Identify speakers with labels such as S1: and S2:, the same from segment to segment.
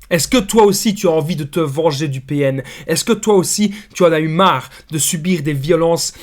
S1: Est-ce que toi aussi tu as envie de te venger du PN? Est-ce que toi aussi tu en as eu marre de subir des violences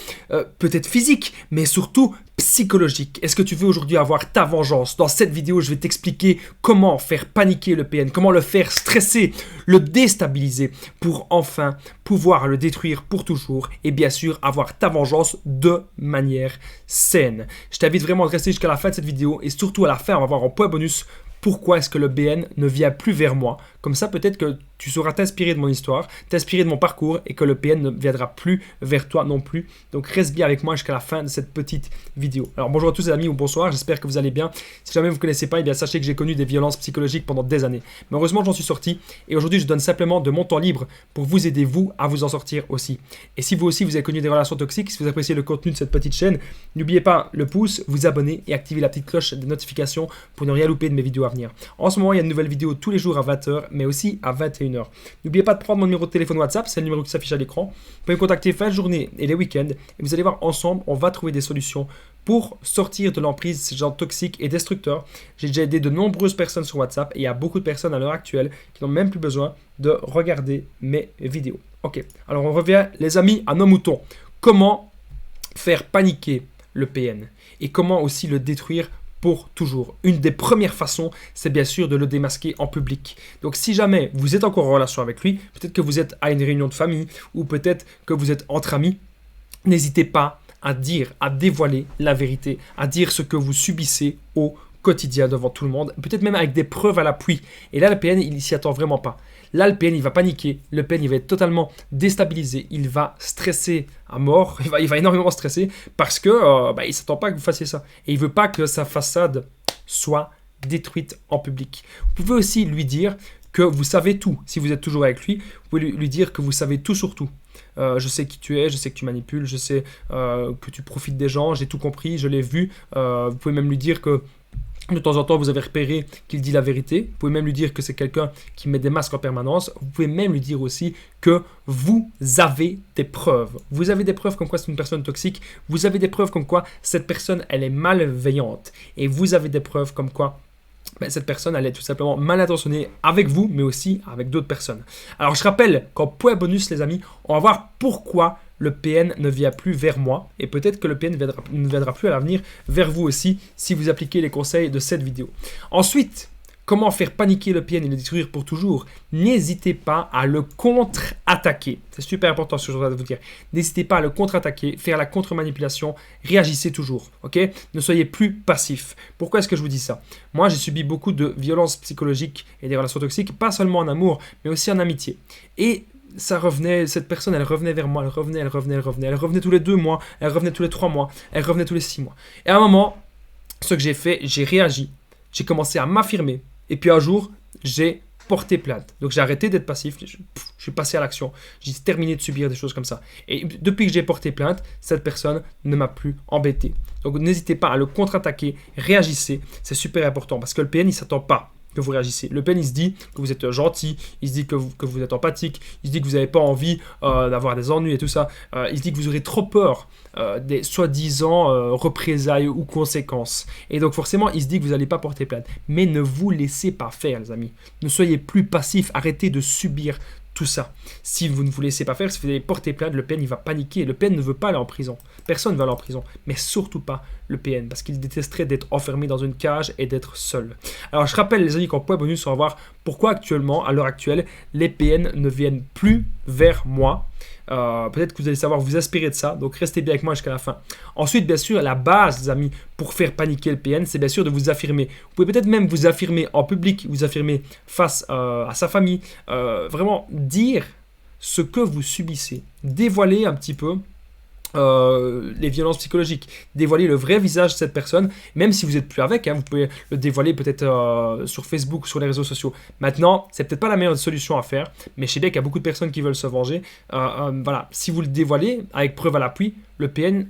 S1: peut-être physiques, mais surtout psychologiques? Est-ce que tu veux aujourd'hui avoir ta vengeance? Dans cette vidéo, je vais t'expliquer comment faire paniquer le PN, comment le faire stresser, le déstabiliser pour enfin pouvoir le détruire pour toujours et bien sûr avoir ta vengeance de manière saine. Je t'invite vraiment à rester jusqu'à la fin de cette vidéo et surtout à la fin, on va voir en point bonus pourquoi est-ce que le BN ne vient plus vers moi. Comme ça, peut-être que tu sauras t'inspirer de mon histoire, t'inspirer de mon parcours et que le PN ne viendra plus vers toi non plus. Donc reste bien avec moi jusqu'à la fin de cette petite vidéo. Alors bonjour à tous les amis ou bonsoir, j'espère que vous allez bien. Si jamais vous ne connaissez pas, eh bien sachez que j'ai connu des violences psychologiques pendant des années. Mais heureusement, j'en suis sorti et aujourd'hui, je donne simplement de mon temps libre pour vous aider, vous, à vous en sortir aussi. Et si vous aussi, vous avez connu des relations toxiques, si vous appréciez le contenu de cette petite chaîne, n'oubliez pas le pouce, vous abonner et activer la petite cloche des notifications pour ne rien louper de mes vidéos à venir. En ce moment, il y a une nouvelle vidéo tous les jours à 20h, mais aussi à 21h. N'oubliez pas de prendre mon numéro de téléphone WhatsApp, c'est le numéro qui s'affiche à l'écran. Vous pouvez me contacter fin de journée et les week-ends. Et vous allez voir, ensemble, on va trouver des solutions pour sortir de l'emprise de ces gens toxiques et destructeurs. J'ai déjà aidé de nombreuses personnes sur WhatsApp et il y a beaucoup de personnes à l'heure actuelle qui n'ont même plus besoin de regarder mes vidéos. Ok, alors on revient, les amis, à nos moutons. Comment faire paniquer le PN et comment aussi le détruire pour toujours. Une des premières façons, c'est bien sûr de le démasquer en public. Donc si jamais vous êtes encore en relation avec lui, peut-être que vous êtes à une réunion de famille ou peut-être que vous êtes entre amis, n'hésitez pas à dire, à dévoiler la vérité, à dire ce que vous subissez au quotidien devant tout le monde, peut-être même avec des preuves à l'appui. Et là, le PN, il s'y attend vraiment pas. Là, le PN, il va paniquer, le PN, il va être totalement déstabilisé, il va stresser à mort, il va énormément stresser parce que il ne s'attend pas que vous fassiez ça. Et il ne veut pas que sa façade soit détruite en public. Vous pouvez aussi lui dire que vous savez tout. Si vous êtes toujours avec lui, vous pouvez lui dire que vous savez tout sur tout. Je sais qui tu es, je sais que tu manipules, je sais que tu profites des gens, j'ai tout compris, je l'ai vu. Vous pouvez même lui dire que de temps en temps, vous avez repéré qu'il dit la vérité. Vous pouvez même lui dire que c'est quelqu'un qui met des masques en permanence. Vous pouvez même lui dire aussi que vous avez des preuves. Vous avez des preuves comme quoi c'est une personne toxique. Vous avez des preuves comme quoi cette personne, elle est malveillante. Et vous avez des preuves comme quoi cette personne, elle est tout simplement mal intentionnée avec vous, mais aussi avec d'autres personnes. Alors, je rappelle qu'en point bonus, les amis, on va voir pourquoi le PN ne vient plus vers moi. Et peut-être que le PN ne viendra plus à l'avenir vers vous aussi, si vous appliquez les conseils de cette vidéo. Ensuite, comment faire paniquer le PN et le détruire pour toujours? N'hésitez pas à le contre-attaquer. C'est super important ce que je dois vous dire. N'hésitez pas à le contre-attaquer, faire la contre-manipulation. Réagissez toujours, ok? Ne soyez plus passif. Pourquoi est-ce que je vous dis ça? Moi, j'ai subi beaucoup de violences psychologiques et des relations toxiques, pas seulement en amour, mais aussi en amitié. Et ça revenait, cette personne, elle revenait vers moi, elle revenait tous les 2 mois, elle revenait tous les 3 mois, elle revenait tous les 6 mois. Et à un moment, ce que j'ai fait, j'ai réagi, j'ai commencé à m'affirmer. Et puis un jour, j'ai porté plainte. Donc j'ai arrêté d'être passif, je suis passé à l'action. J'ai terminé de subir des choses comme ça. Et depuis que j'ai porté plainte, cette personne ne m'a plus embêté. Donc n'hésitez pas à le contre-attaquer, réagissez, c'est super important parce que le PN, il ne s'attend pas que vous réagissez. Le PN, il se dit que vous êtes gentil, il se dit que vous êtes empathique, il se dit que vous n'avez pas envie d'avoir des ennuis et tout ça. Il se dit que vous aurez trop peur des soi-disant représailles ou conséquences. Et donc forcément, il se dit que vous n'allez pas porter plainte. Mais ne vous laissez pas faire, les amis. Ne soyez plus passifs, arrêtez de subir tout ça. Si vous ne vous laissez pas faire, si vous allez porter plainte, le PN, il va paniquer. Le PN ne veut pas aller en prison. Personne ne va aller en prison. Mais surtout pas le PN, parce qu'il détesterait d'être enfermé dans une cage et d'être seul. Alors, je rappelle, les amis, qu'en point bonus, on va voir pourquoi actuellement, à l'heure actuelle, les PN ne viennent plus vers moi. Peut-être que vous allez savoir vous inspirer de ça, donc restez bien avec moi jusqu'à la fin. Ensuite, bien sûr, la base, les amis, pour faire paniquer le PN, c'est bien sûr de vous affirmer. Vous pouvez peut-être même vous affirmer en public, vous affirmer face à sa famille, vraiment dire ce que vous subissez, dévoiler un petit peu les violences psychologiques, dévoiler le vrai visage de cette personne, même si vous n'êtes plus avec, hein, vous pouvez le dévoiler peut-être sur Facebook, sur les réseaux sociaux. Maintenant, c'est peut-être pas la meilleure solution à faire, mais je sais bien qu'il y a beaucoup de personnes qui veulent se venger. Voilà, si vous le dévoilez avec preuve à l'appui, le PN,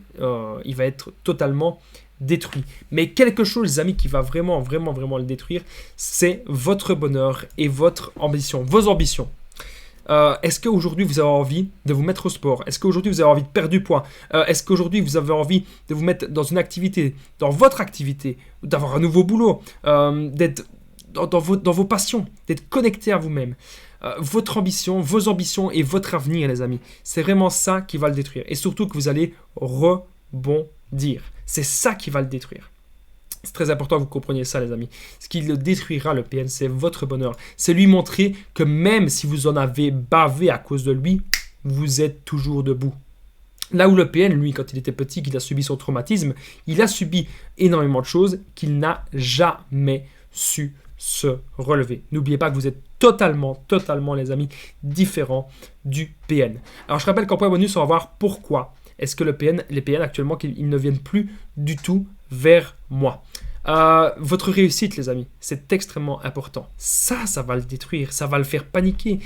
S1: il va être totalement détruit. Mais quelque chose, les amis, qui va vraiment le détruire, c'est votre bonheur et votre ambition, vos ambitions. Est-ce qu'aujourd'hui vous avez envie de vous mettre au sport? Est-ce qu'aujourd'hui vous avez envie de perdre du poids? Est-ce qu'aujourd'hui vous avez envie de vous mettre dans une activité, dans votre activité, d'avoir un nouveau boulot, d'être dans vos passions, d'être connecté à vous-même. Votre ambition, vos ambitions et votre avenir, les amis. C'est vraiment ça qui va le détruire. Et surtout que vous allez rebondir. C'est ça qui va le détruire. C'est très important que vous compreniez ça, les amis. Ce qui le détruira, le PN, c'est votre bonheur. C'est lui montrer que même si vous en avez bavé à cause de lui, vous êtes toujours debout. Là où le PN, lui, quand il était petit, qu'il a subi son traumatisme, il a subi énormément de choses qu'il n'a jamais su se relever. N'oubliez pas que vous êtes totalement, les amis, différents du PN. Alors, je rappelle qu'en point bonus, on va voir pourquoi est-ce que les PN actuellement, ils ne viennent plus du tout vers moi. Votre réussite, les amis, c'est extrêmement important. Ça va le détruire, ça va le faire paniquer.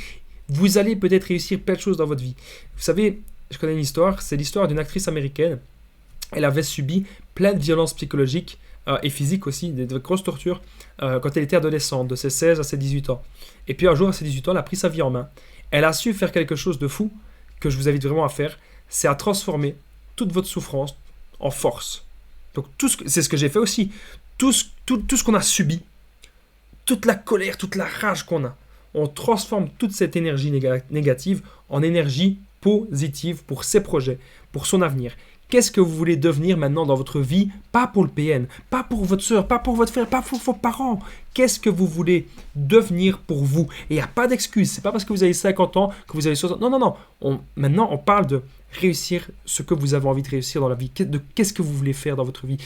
S1: Vous allez peut-être réussir plein de choses dans votre vie. Vous savez, je connais une histoire, c'est l'histoire d'une actrice américaine. Elle avait subi plein de violences psychologiques et physiques aussi, de grosses tortures, quand elle était adolescente, de ses 16 à ses 18 ans. Et puis un jour, à ses 18 ans, elle a pris sa vie en main. Elle a su faire quelque chose de fou, que je vous invite vraiment à faire, c'est à transformer toute votre souffrance en force. Donc c'est ce que j'ai fait aussi. Tout ce qu'on a subi, toute la colère, toute la rage qu'on a, on transforme toute cette énergie négative en énergie positive pour ses projets, pour son avenir. Qu'est-ce que vous voulez devenir maintenant dans votre vie? Pas pour le PN, pas pour votre soeur, pas pour votre frère, pas pour vos parents. Qu'est-ce que vous voulez devenir pour vous? Et il n'y a pas d'excuse. C'est pas parce que vous avez 50 ans que vous avez 60. Non. Maintenant, on parle de réussir ce que vous avez envie de réussir dans la vie. Qu'est-ce que vous voulez faire dans votre vie?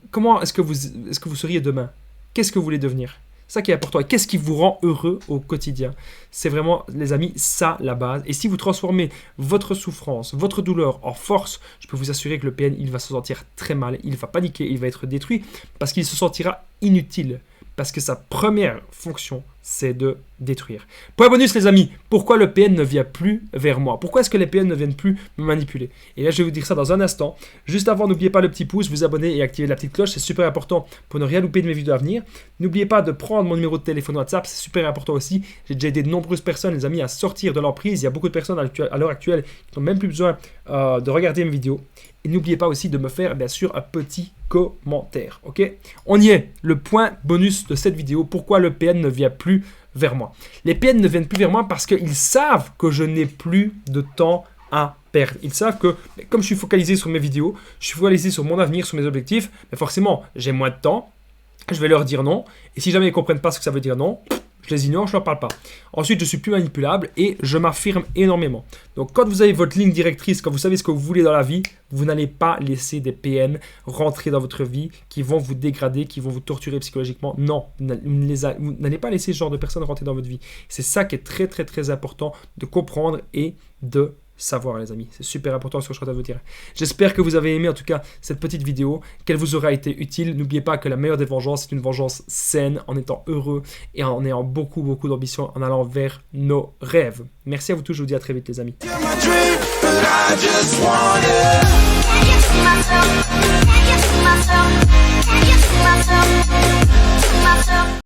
S1: Comment est-ce que vous seriez demain? Qu'est-ce que vous voulez devenir? Ça qui est important. Et qu'est-ce qui vous rend heureux au quotidien? C'est vraiment, les amis, ça la base. Et si vous transformez votre souffrance, votre douleur en force, je peux vous assurer que le PN, il va se sentir très mal, il va paniquer, il va être détruit parce qu'il se sentira inutile. Parce que sa première fonction, c'est de détruire. Point bonus, les amis, pourquoi le PN ne vient plus vers moi? Pourquoi est-ce que les PN ne viennent plus me manipuler? Et là, je vais vous dire ça dans un instant. Juste avant, n'oubliez pas le petit pouce, vous abonner et activer la petite cloche, c'est super important pour ne rien louper de mes vidéos à venir. N'oubliez pas de prendre mon numéro de téléphone WhatsApp, c'est super important aussi. J'ai déjà aidé de nombreuses personnes, les amis, à sortir de l'emprise. Il y a beaucoup de personnes à l'heure actuelle qui n'ont même plus besoin de regarder mes vidéos. Et n'oubliez pas aussi de me faire, bien sûr, un petit commentaire, ok? On y est, le point bonus de cette vidéo, pourquoi le PN ne vient plus vers moi. Les PN ne viennent plus vers moi parce qu'ils savent que je n'ai plus de temps à perdre. Ils savent que, comme je suis focalisé sur mes vidéos, je suis focalisé sur mon avenir, sur mes objectifs, mais forcément, j'ai moins de temps, je vais leur dire non, et si jamais ils ne comprennent pas ce que ça veut dire non, je les ignore, je ne leur parle pas. Ensuite, je suis plus manipulable et je m'affirme énormément. Donc, quand vous avez votre ligne directrice, quand vous savez ce que vous voulez dans la vie, vous n'allez pas laisser des PN rentrer dans votre vie qui vont vous dégrader, qui vont vous torturer psychologiquement. Non, vous n'allez pas laisser ce genre de personnes rentrer dans votre vie. C'est ça qui est très, très, très important de comprendre et de savoir, les amis. C'est super important ce que je suis en train de vous dire. J'espère que vous avez aimé en tout cas cette petite vidéo, qu'elle vous aura été utile. N'oubliez pas que la meilleure des vengeances, c'est une vengeance saine, en étant heureux et en ayant beaucoup, beaucoup d'ambition, en allant vers nos rêves. Merci à vous tous, je vous dis à très vite, les amis.